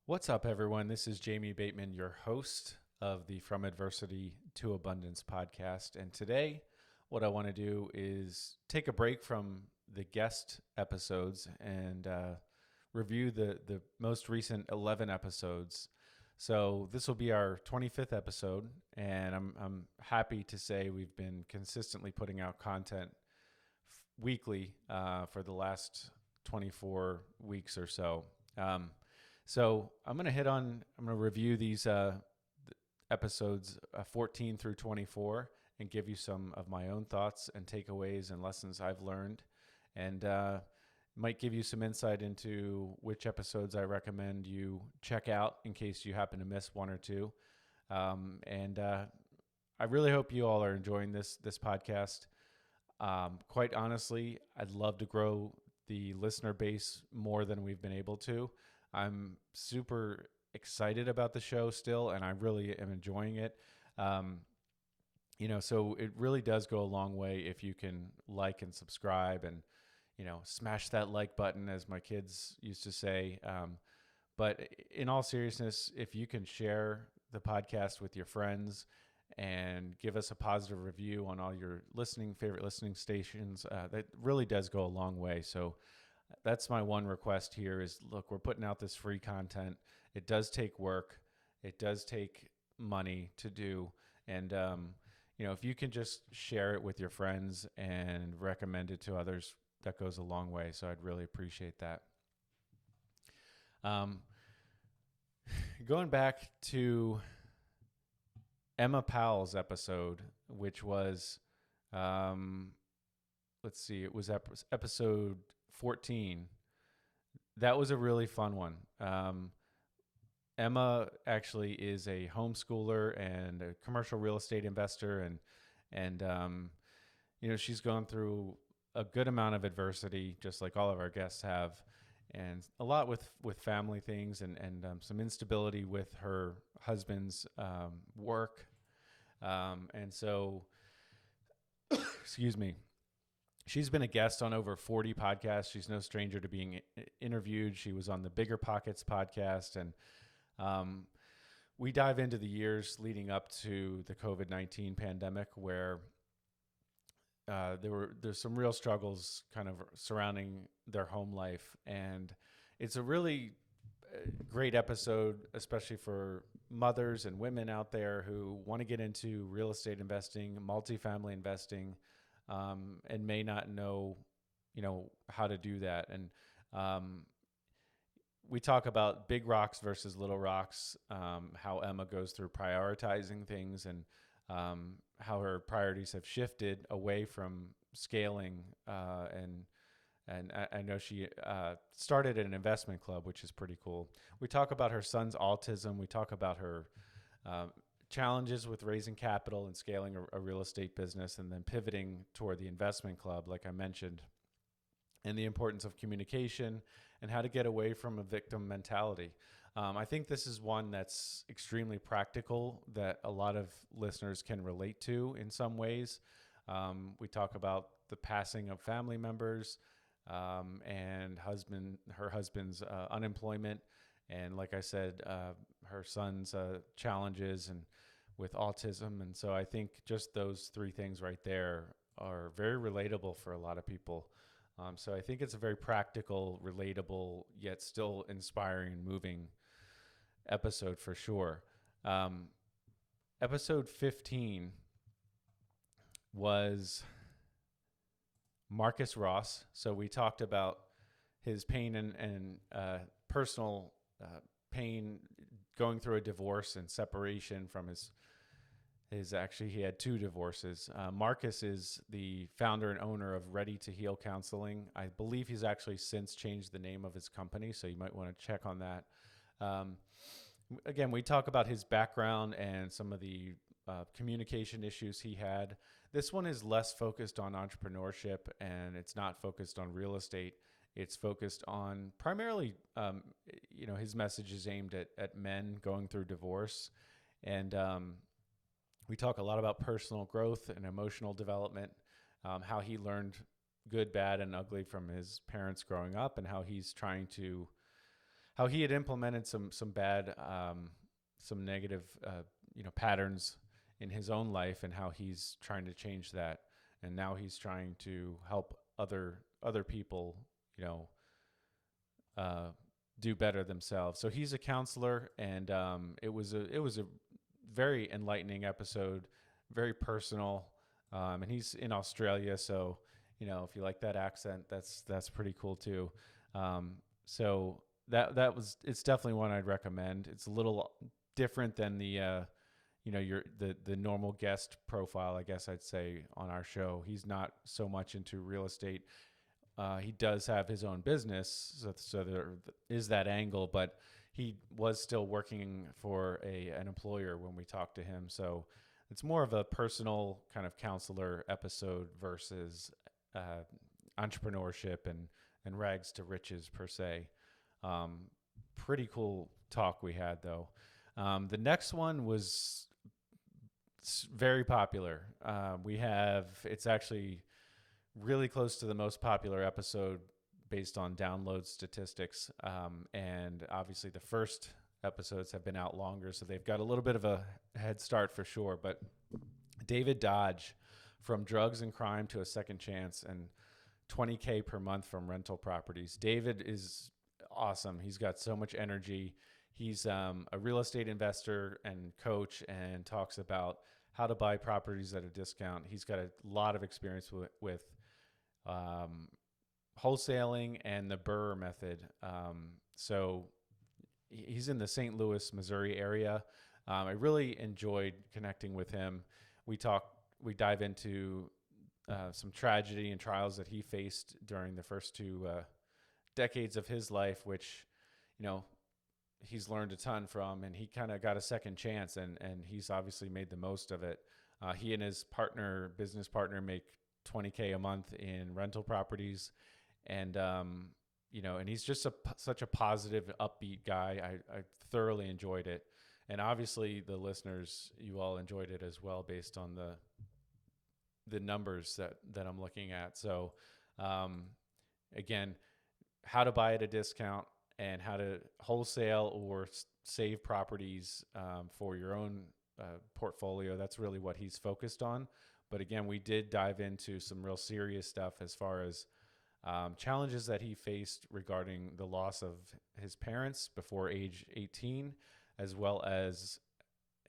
What's up, everyone? This is Jamie Bateman, your host of the From Adversity to Abundance podcast. And today, what I want to do is take a break from the guest episodes and review the most recent 11 episodes. So this will be our 25th episode, and I'm happy to say we've been consistently putting out content weekly for the last 24 weeks or so. So I'm going to review these episodes 14 through 24 and give you some of my own thoughts and takeaways and lessons I've learned, and might give you some insight into which episodes I recommend you check out in case you happen to miss one or two. And I really hope you all are enjoying this podcast. Quite honestly, I'd love to grow the listener base more than we've been able to. I'm super excited about the show still, and I really am enjoying it. So it really does go a long way if you can like and subscribe and, smash that like button, as my kids used to say. But in all seriousness, if you can share the podcast with your friends and give us a positive review on all your favorite listening stations, that really does go a long way. So that's my one request here is, look, we're putting out this free content. It does take work. It does take money to do. And, if you can just share it with your friends and recommend it to others, that goes a long way. So I'd really appreciate that. Going back to Emma Powell's episode, which was, it was episode 14. That was a really fun one. Emma actually is a homeschooler and a commercial real estate investor, and she's gone through a good amount of adversity, just like all of our guests have, and a lot with family things and some instability with her husband's work, and so excuse me. She's been a guest on over 40 podcasts. She's no stranger to being interviewed. She was on the Bigger Pockets podcast. And we dive into the years leading up to the COVID-19 pandemic, where there's some real struggles kind of surrounding their home life. And it's a really great episode, especially for mothers and women out there who want to get into real estate investing, multifamily investing, and may not know, how to do that. And we talk about big rocks versus little rocks, how Emma goes through prioritizing things, and how her priorities have shifted away from scaling. And I know she started an investment club, which is pretty cool. We talk about her son's autism. We talk about her challenges with raising capital and scaling a real estate business, and then pivoting toward the investment club, like I mentioned, and the importance of communication and how to get away from a victim mentality. I think this is one that's extremely practical that a lot of listeners can relate to in some ways. We talk about the passing of family members, and her husband's unemployment, and like I said, her son's challenges and with autism. And so I think just those three things right there are very relatable for a lot of people. So I think it's a very practical, relatable, yet still inspiring and moving episode for sure. Episode 15 was Marcus Ross. So we talked about his pain and personal pain going through a divorce and separation from his actually, he had two divorces. Marcus is the founder and owner of Ready to Heal Counseling. I believe he's actually since changed the name of his company, so you might want to check on that. Again, we talk about his background and some of the communication issues he had. This one is less focused on entrepreneurship, and it's not focused on real estate. It's focused on primarily, his message is aimed at men going through divorce. And we talk a lot about personal growth and emotional development, how he learned good, bad, and ugly from his parents growing up, and how he's trying to how he had implemented some bad, some negative, patterns in his own life, and how he's trying to change that, and now he's trying to help other people, uh, do better themselves. So he's a counselor, and it was a very enlightening episode, very personal, and he's in Australia, so if you like that accent, that's pretty cool too. So it's definitely one I'd recommend. It's a little different than the the normal guest profile, I guess I'd say, on our show. He's not so much into real estate. He does have his own business, so there is that angle, but he was still working for an employer when we talked to him. So it's more of a personal kind of counselor episode versus entrepreneurship and rags to riches per se. Pretty cool talk we had, though. The next one was very popular. It's actually really close to the most popular episode based on download statistics. And obviously the first episodes have been out longer, so they've got a little bit of a head start for sure. But David Dodge, from drugs and crime to a second chance, and $20K per month from rental properties. David is awesome. He's got so much energy. He's a real estate investor and coach, and talks about how to buy properties at a discount. He's got a lot of experience with wholesaling and the Burr method. So he's in the St. Louis, Missouri area. I really enjoyed connecting with him. We dive into some tragedy and trials that he faced during the first two decades of his life, which, he's learned a ton from, and he kind of got a second chance, and he's obviously made the most of it. He and his business partner, make $20K a month in rental properties, and and he's just such a positive, upbeat guy. I thoroughly enjoyed it, and obviously the listeners, you all enjoyed it as well, based on the numbers that I'm looking at. So again, how to buy at a discount, and how to wholesale or save properties for your own portfolio. That's really what he's focused on. But again, we did dive into some real serious stuff as far as challenges that he faced regarding the loss of his parents before age 18, as well as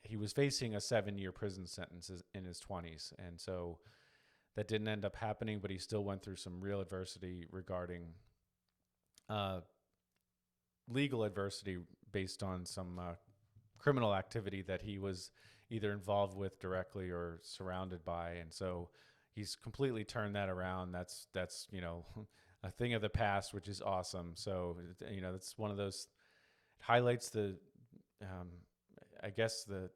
he was facing a 7-year prison sentence in his 20s. And so that didn't end up happening, but he still went through some real adversity regarding legal adversity based on some criminal activity that he was either involved with directly or surrounded by. And so he's completely turned that around. That's a thing of the past, which is awesome. So that's one of those, highlights the I guess the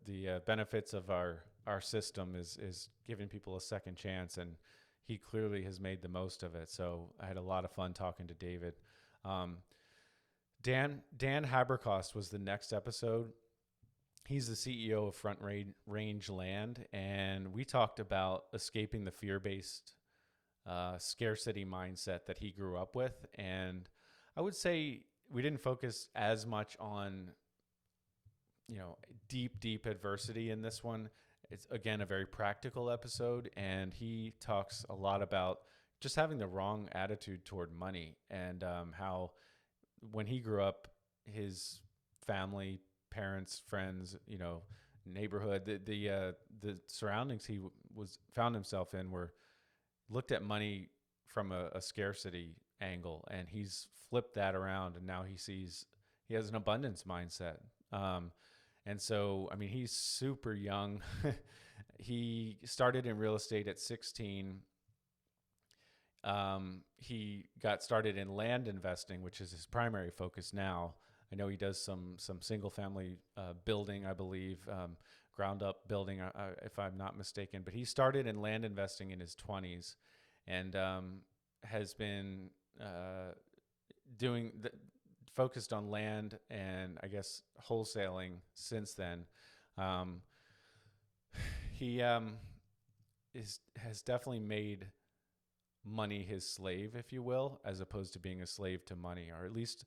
benefits of our system is giving people a second chance, and he clearly has made the most of it. So I had a lot of fun talking to David. Dan Haberkost was the next episode. He's the CEO of Front Range Land, and we talked about escaping the fear-based scarcity mindset that he grew up with. And I would say we didn't focus as much on deep adversity in this one. It's, again, a very practical episode, and he talks a lot about just having the wrong attitude toward money, and how when he grew up, his family, parents, friends, neighborhood, the surroundings he found himself in looked at money from a scarcity angle, and he's flipped that around, and now he has an abundance mindset. And so, he's super young. He started in real estate at 16. He got started in land investing, which is his primary focus now. I know he does some single family building, I believe, ground up building, if I'm not mistaken. But he started in land investing in his 20s, and has been focused on land and, I guess, wholesaling since then. He has definitely made money his slave, if you will, as opposed to being a slave to money, or at least,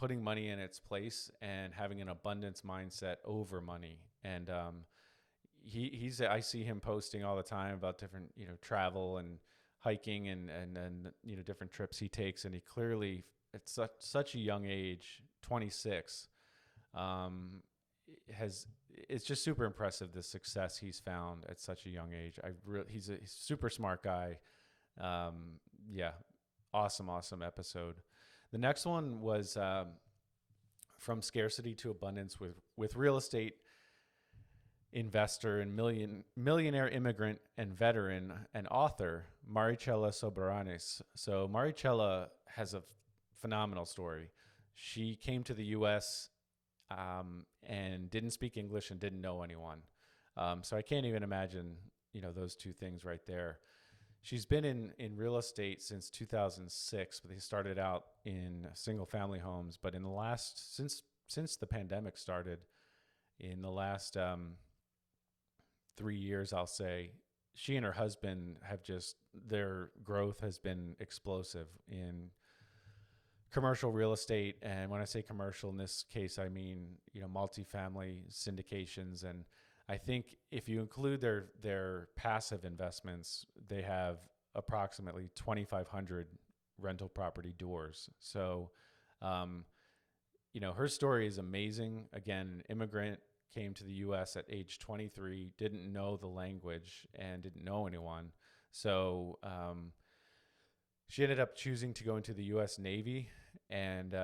putting money in its place and having an abundance mindset over money. And I see him posting all the time about different, travel and hiking and different trips he takes. And he clearly, at such a young age, 26, it's just super impressive, the success he's found at such a young age. He's a super smart guy. Awesome episode. The next one was from Scarcity to Abundance with real estate investor and millionaire immigrant and veteran and author Maricela Soberanes. So Maricela has a phenomenal story. She came to the U.S. And didn't speak English and didn't know anyone. So I can't even imagine, those two things right there. She's been in real estate since 2006, but they started out in single family homes. But in the last, since the pandemic started, in the last 3 years, I'll say, she and her husband their growth has been explosive in commercial real estate. And when I say commercial in this case, I mean, multifamily syndications. And I think if you include their passive investments, they have approximately 2,500 rental property doors. So, her story is amazing. Again, an immigrant, came to the U.S. at age 23, didn't know the language and didn't know anyone. So she ended up choosing to go into the U.S. Navy, and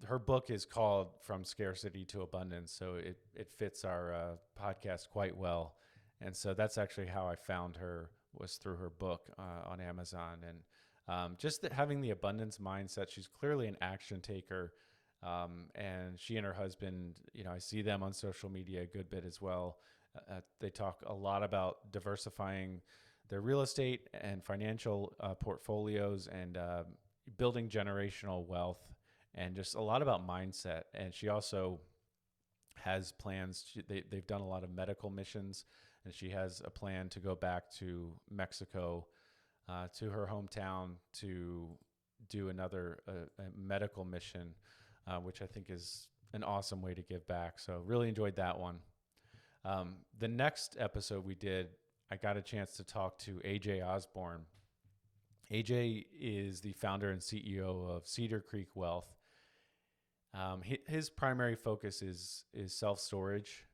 her book is called From Scarcity to Abundance, so it fits our podcast quite well. And so that's actually how I found her, was through her book on Amazon. And having the abundance mindset, she's clearly an action taker. And she and her husband, I see them on social media a good bit as well. They talk a lot about diversifying their real estate and financial portfolios and building generational wealth, and just a lot about mindset. And she also has plans. They've done a lot of medical missions, and she has a plan to go back to Mexico, to her hometown, to do another medical mission, which I think is an awesome way to give back. So really enjoyed that one. The next episode we did, I got a chance to talk to AJ Osborne. AJ is the founder and CEO of Cedar Creek Wealth. His primary focus is self-storage,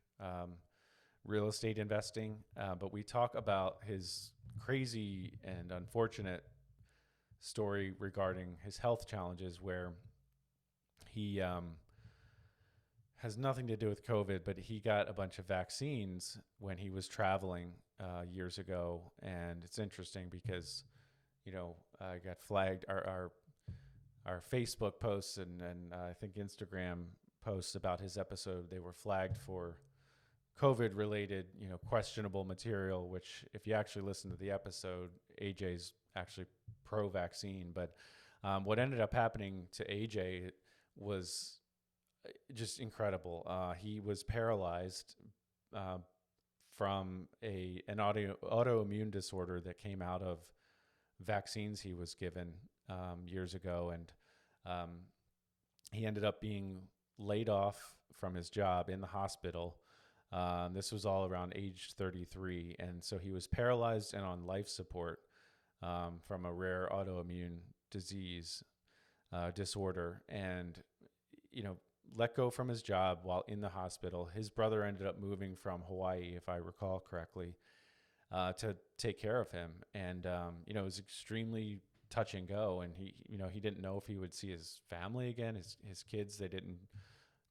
real estate investing, but we talk about his crazy and unfortunate story regarding his health challenges, where he has nothing to do with COVID, but he got a bunch of vaccines when he was traveling years ago. And it's interesting because, I got flagged. Our Facebook posts and I think Instagram posts about his episode, they were flagged for COVID related, questionable material, which if you actually listen to the episode, AJ's actually pro-vaccine. But what ended up happening to AJ was just incredible. He was paralyzed from an autoimmune disorder that came out of vaccines he was given years ago. And he ended up being laid off from his job in the hospital. This was all around age 33. And so he was paralyzed and on life support from a rare autoimmune disorder. And, let go from his job while in the hospital. His brother ended up moving from Hawaii, if I recall correctly, to take care of him. And, it was extremely touch and go. And he didn't know if he would see his family again, his kids. They didn't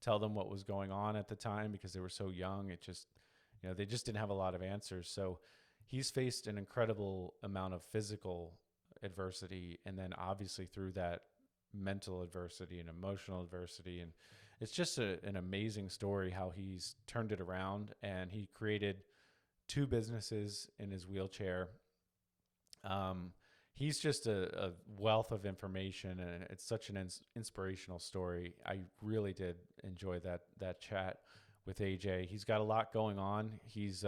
tell them what was going on at the time because they were so young. It just, they just didn't have a lot of answers. So he's faced an incredible amount of physical adversity. And then obviously through that, mental adversity and emotional adversity. And it's just an amazing story how he's turned it around, and he created 2 businesses in his wheelchair. He's just a wealth of information, and it's such an inspirational story. I really did enjoy that chat with AJ. He's got a lot going on. He's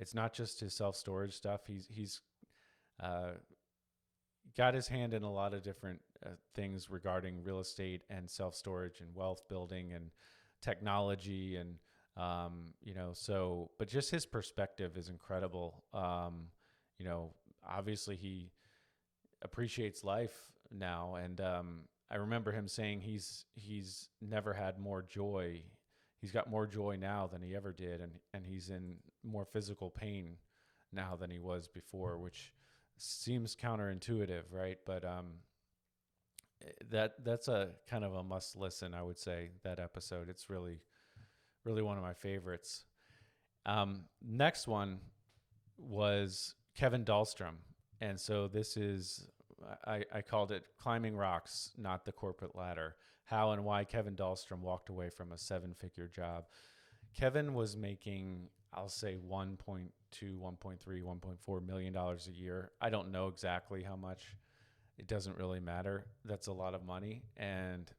it's not just his self-storage stuff. He's got his hand in a lot of different things regarding real estate and self-storage and wealth building and technology and but just his perspective is incredible. Obviously he appreciates life now, and I remember him saying he's never had more joy. He's got more joy now than he ever did, and he's in more physical pain now than he was before, which seems counterintuitive, right? But that's a kind of a must listen, I would say, that episode. It's really one of my favorites. Next one was Kevin Dahlstrom. And so this is, I called it Climbing Rocks, Not the Corporate Ladder. How and why Kevin Dahlstrom walked away from a 7-figure job. Kevin was making, I'll say, $1.2, $1.3, $1.4 million a year. I don't know exactly how much. It doesn't really matter. That's a lot of money. And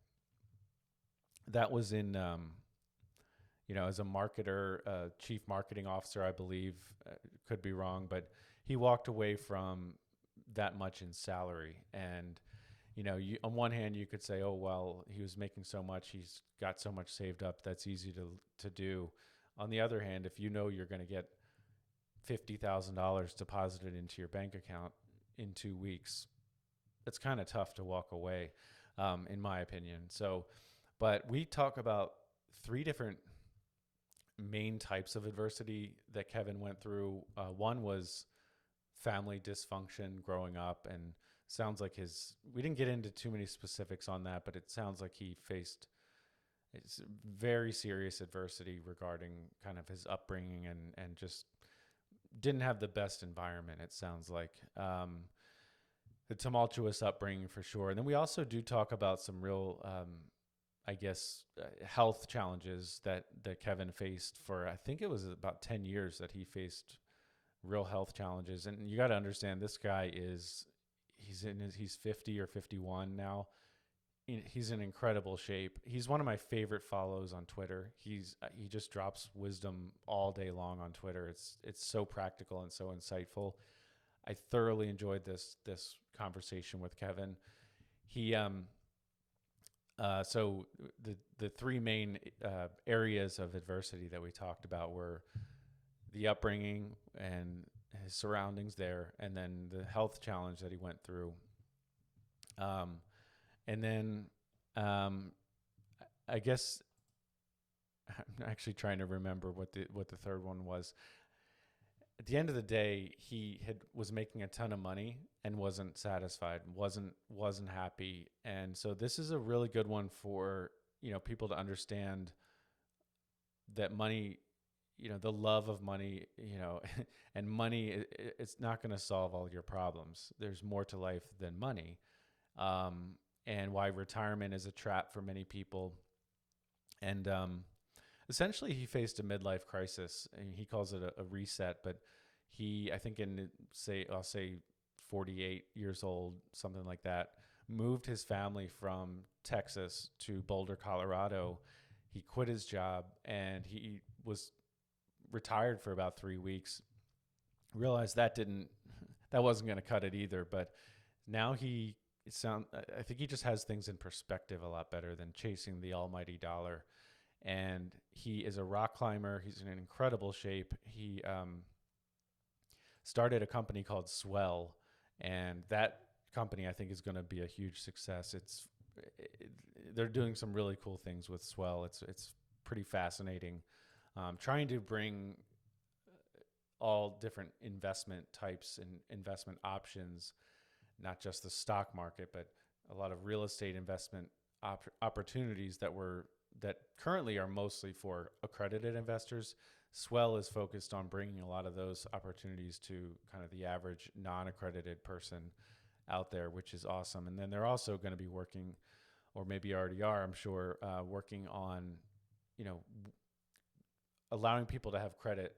that was in, as a marketer, chief marketing officer, I believe, could be wrong, but he walked away from that much in salary. And, on one hand, you could say, oh, well, he was making so much, he's got so much saved up, that's easy to do. On the other hand, if you know you're going to get $50,000 deposited into your bank account in 2 weeks, it's kind of tough to walk away, in my opinion. So, but we talk about 3 different main types of adversity that Kevin went through. One was family dysfunction growing up, and sounds like we didn't get into too many specifics on that, but it sounds like he faced very serious adversity regarding kind of his upbringing and just didn't have the best environment, it sounds like. The tumultuous upbringing for sure. And then we also do talk about some real, health challenges that Kevin faced for, I think it was about 10 years that he faced real health challenges. And you got to understand, this guy he's 50 or 51 now. He's in incredible shape. He's one of my favorite follows on Twitter. He just drops wisdom all day long on Twitter. It's so practical and so insightful. I thoroughly enjoyed this conversation with Kevin. He so the 3 main areas of adversity that we talked about were the upbringing and his surroundings there, and then the health challenge that he went through. And then I guess I'm actually trying to remember what the third one was. At the end of the day, he was making a ton of money and wasn't satisfied, wasn't happy. And so this is a really good one for, people to understand that money, the love of money, and money, it's not going to solve all your problems. There's more to life than money. And why retirement is a trap for many people. And essentially, he faced a midlife crisis. And he calls it a reset, but I think I'll say 48 years old, something like that, moved his family from Texas to Boulder, Colorado. He quit his job and he was retired for about 3 weeks. Realized that wasn't going to cut it either. But now I think he just has things in perspective a lot better than chasing the almighty dollar. And he is a rock climber. He's in incredible shape. He started a company called Swell, and that company I think is going to be a huge success. They're doing some really cool things with Swell. It's pretty fascinating. Trying to bring all different investment types and investment options, not just the stock market, but a lot of real estate investment opportunities that currently are mostly for accredited investors. Swell is focused on bringing a lot of those opportunities to kind of the average non-accredited person out there, which is awesome. And then they're also going to be working, or maybe already are, I'm sure, working on, allowing people to have credit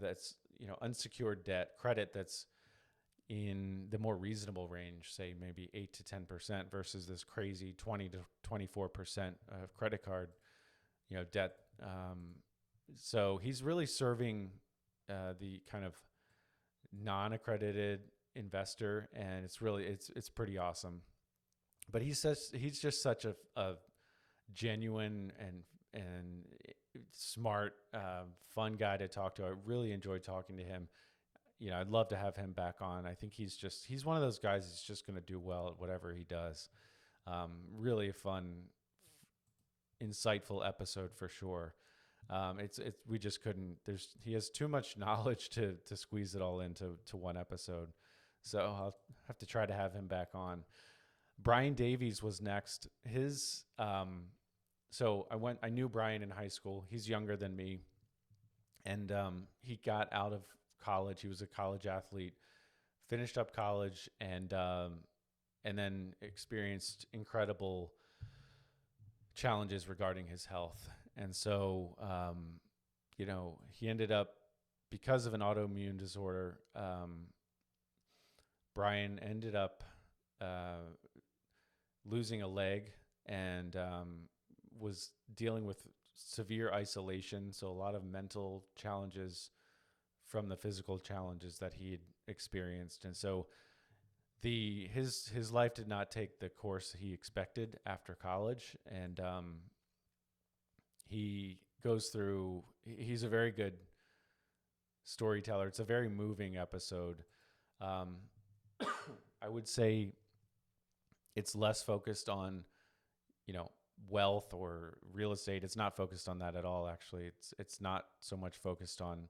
that's, unsecured debt, credit that's in the more reasonable range, say maybe 8 to 10% versus this crazy 20 to 24% of credit card, debt. So he's really serving the kind of non-accredited investor, and it's pretty awesome. But he's just such a genuine and smart, fun guy to talk to. I really enjoyed talking to him. I'd love to have him back on. I think he's one of those guys that's just going to do well at whatever he does. Really a fun, insightful episode for sure. We just couldn't. He has too much knowledge to squeeze it all into one episode. So I'll have to try to have him back on. Brian Davies was next. So I knew Brian in high school. He's younger than me, and he got out of college. He was a college athlete, finished up college, and then experienced incredible challenges regarding his health. And so, he ended up, because of an autoimmune disorder, Brian ended up losing a leg and was dealing with severe isolation. So a lot of mental challenges from the physical challenges that he had experienced. And so his life did not take the course he expected after college. And he goes through, he's a very good storyteller. It's a very moving episode. I would say it's less focused on, wealth or real estate. It's not focused on that at all. Actually, it's not so much focused on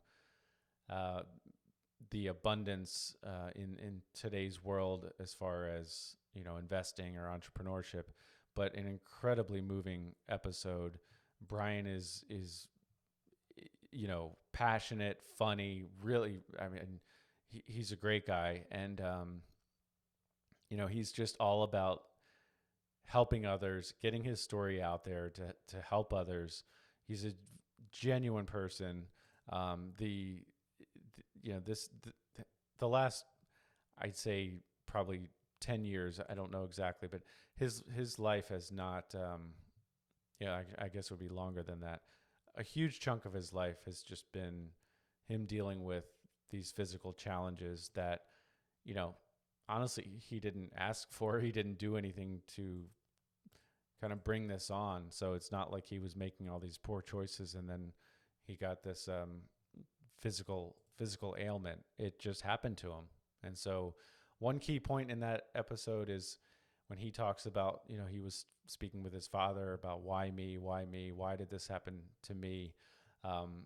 the abundance in today's world as far as, investing or entrepreneurship, but an incredibly moving episode. Brian is passionate, funny, really. I mean, he's a great guy, and he's just all about helping others, getting his story out there to help others. He's a genuine person. The last, I'd say probably 10 years, I don't know exactly, but his life has not, I guess it would be longer than that. A huge chunk of his life has just been him dealing with these physical challenges that, honestly, he didn't ask for. He didn't do anything to kind of bring this on. So it's not like he was making all these poor choices and then he got this physical ailment. It just happened to him. And so one key point in that episode is when he talks about, he was speaking with his father about why me, why did this happen to me? And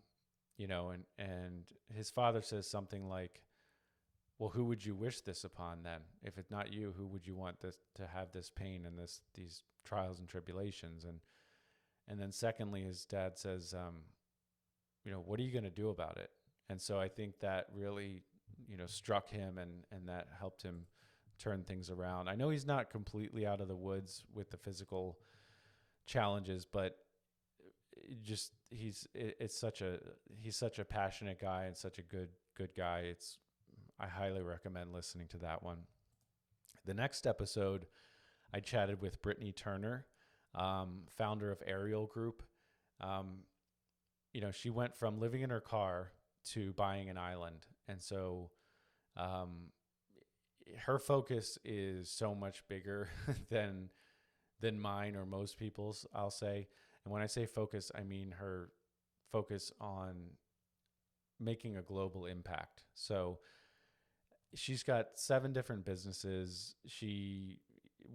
his father says something like, well, who would you wish this upon then? If it's not you, who would you want this to have this pain and these trials and tribulations? And then secondly, his dad says, what are you going to do about it? And so I think that really, struck him and that helped him turn things around. I know he's not completely out of the woods with the physical challenges, but he's such a passionate guy and such a good guy. I highly recommend listening to that one. The next episode, I chatted with Brittney Turner, founder of Ariel Group. She went from living in her car to buying an island. And so her focus is so much bigger than mine or most people's, I'll say. And when I say focus, I mean her focus on making a global impact. So she's got 7 different businesses. She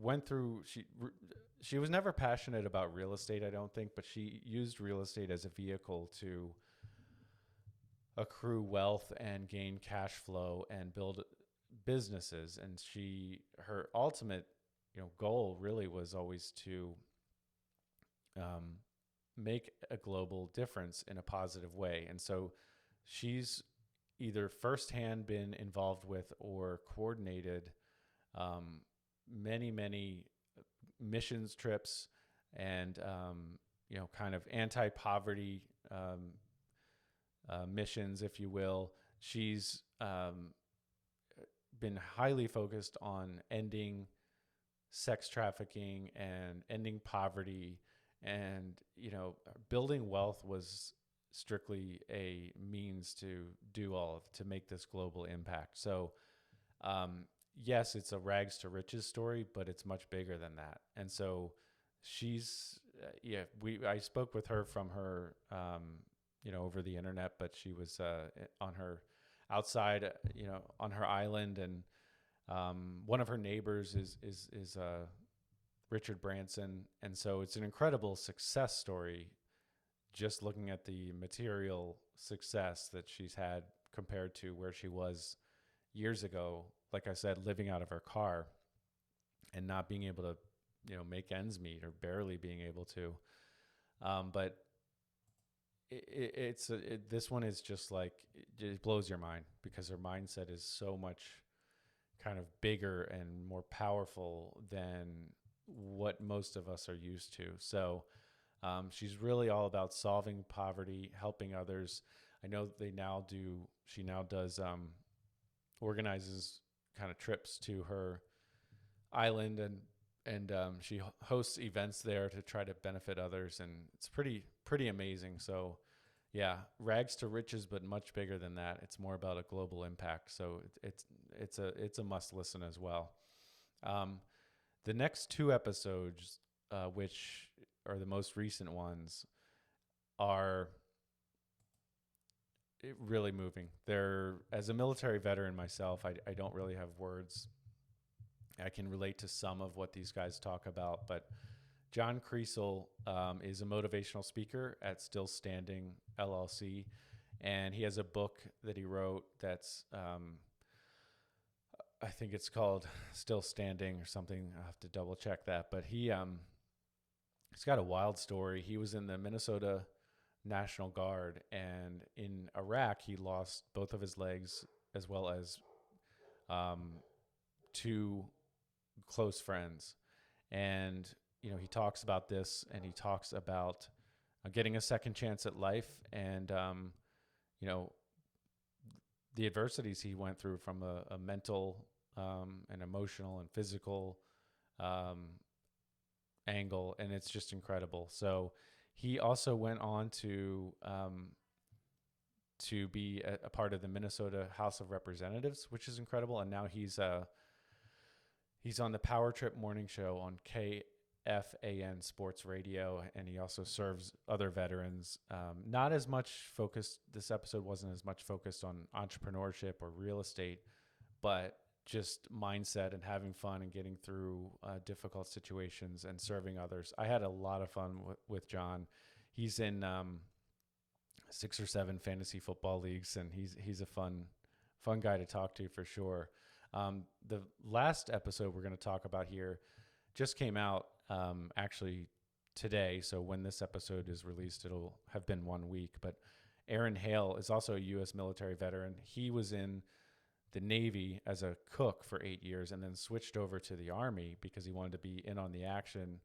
was never passionate about real estate, I don't think, but she used real estate as a vehicle to accrue wealth and gain cash flow and build businesses. And her ultimate, goal really was always to make a global difference in a positive way. And so she's either firsthand been involved with or coordinated many missions trips and kind of anti-poverty missions, if you will. She's been highly focused on ending sex trafficking and ending poverty, and building wealth was strictly a means to make this global impact. So yes, it's a rags to riches story, but it's much bigger than that. And so she's, I spoke with her from her, over the internet, but she was on her outside, on her island. And one of her neighbors is Richard Branson. And so it's an incredible success story, just looking at the material success that she's had compared to where she was years ago. Like I said, living out of her car and not being able to, make ends meet, or barely being able to. But this one is just like, it blows your mind, because her mindset is so much kind of bigger and more powerful than what most of us are used to. So she's really all about solving poverty, helping others. I know she now does, organizes kind of trips to her island, and she hosts events there to try to benefit others. And it's pretty amazing. So yeah, rags to riches, but much bigger than that. It's more about a global impact. So it's a must listen as well. The next two episodes, which are the most recent ones, are really moving. As a military veteran myself, I don't really have words. I can relate to some of what these guys talk about, but John Crease is a motivational speaker at Still Standing LLC, and he has a book that he wrote that's, I think it's called Still Standing or something. I'll have to double check that, but he's got a wild story. He was in the Minnesota National Guard, and in Iraq, he lost both of his legs, as well as two close friends. And he talks about this, and he talks about getting a second chance at life, and the adversities he went through from a mental and emotional and physical angle, and it's just incredible. So he also went on to be a part of the Minnesota House of Representatives, which is incredible. And now he's on the Power Trip morning show on KFAN Sports Radio, and he also serves other veterans. Not as much focused, this episode wasn't as much focused on entrepreneurship or real estate, but just mindset and having fun and getting through difficult situations and serving others. I had a lot of fun with John. He's in 6 or 7 fantasy football leagues, and he's a fun guy to talk to for sure. The last episode we're going to talk about here just came out actually today. So when this episode is released, it'll have been 1 week. But Aaron Hale is also a U.S. military veteran. He was in the Navy as a cook for 8 years, and then switched over to the Army because he wanted to be in on the action.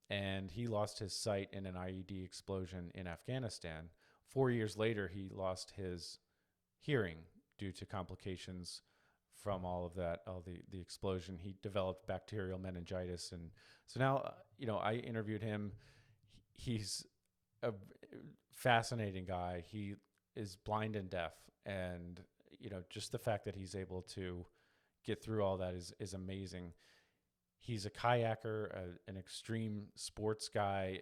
And he lost his sight in an IED explosion in Afghanistan. 4 years later, he lost his hearing due to complications from all of that, the explosion. He developed bacterial meningitis. And so now, I interviewed him. He's a fascinating guy. He is blind and deaf, and just the fact that he's able to get through all that is amazing. He's a kayaker, an extreme sports guy,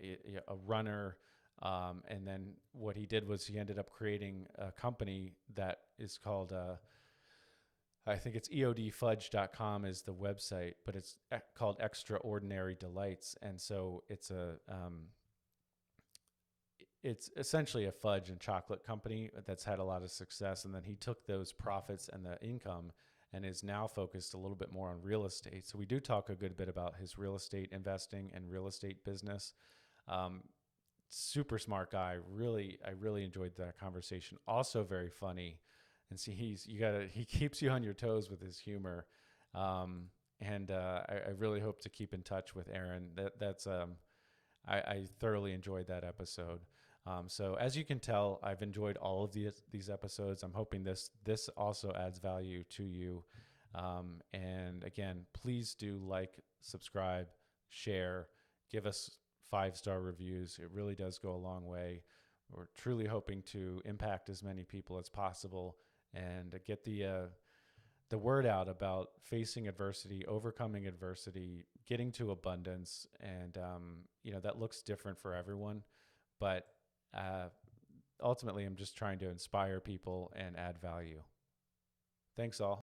a runner. And then what he did was he ended up creating a company that is called, I think it's eodfudge.com is the website, but it's called Extraordinary Delights. And so it's it's essentially a fudge and chocolate company that's had a lot of success. And then he took those profits and the income and is now focused a little bit more on real estate. So we do talk a good bit about his real estate investing and real estate business. Super smart guy. I really enjoyed that conversation. Also very funny. And see, he keeps you on your toes with his humor. And I really hope to keep in touch with Aaron. I thoroughly enjoyed that episode. So as you can tell, I've enjoyed all of these episodes. I'm hoping this also adds value to you. And again, please do like, subscribe, share, give us 5-star reviews. It really does go a long way. We're truly hoping to impact as many people as possible and get the the word out about facing adversity, overcoming adversity, getting to abundance. And, that looks different for everyone. But ultimately, I'm just trying to inspire people and add value. Thanks all.